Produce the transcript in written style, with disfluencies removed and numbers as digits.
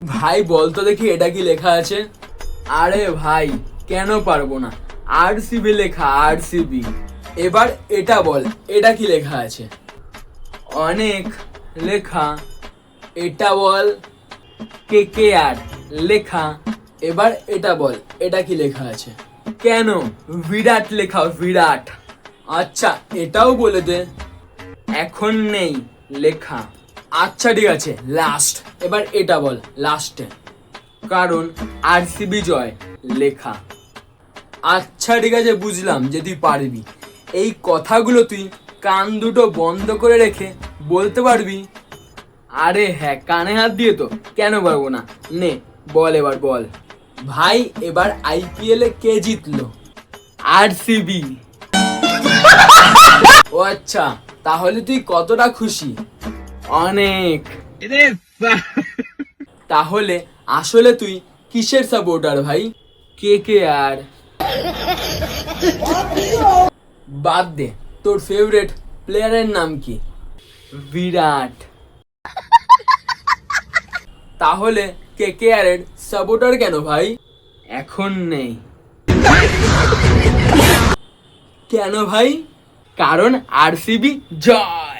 ভাই বলতো দেখি এটা কি লেখা আছে? আরে ভাই কেন পারবো না, আরসিবি লেখা, আরসিবি। এবার এটা বল, এটা কি লেখা আছে? অনেক লেখা। এটা বল, কে কে আর লেখা। এবার এটা বল, এটা কি লেখা আছে? কেন বিরাট লেখা, বিরাট। আচ্ছা এটাও বলে দে। এখন নেই লেখা। আচ্ছা ঠিক আছে, লাস্ট। এবার এটা বল লাস্টে, কারণ আরসিবি জয় লেখা। আচ্ছা ঠিক আছে, বুঝলাম যে তুই পারবি। এই কথাগুলো তুই কান দুটো বন্ধ করে রেখে বলতে পারবি? আরে হ্যাঁ, কানে হাত দিয়ে তো, কেন পারবো না। নে বল, এবার বল। ভাই এবার আইপিএল এ কে জিতলো? আরসিবি। ও আচ্ছা, তাহলে তুই কতটা খুশি? অনেক। তাহলে আসলে তুই কিসের সাপোর্টার ভাই? কে কে আর। বাদ দে, তোর ফেভারিট প্লেয়ারের নাম কি? বিরাট। তাহলে কে কে আর এর সাপোর্টার কেন ভাই? এখন নেই। কেন ভাই? কারণ আরসিবি জয়।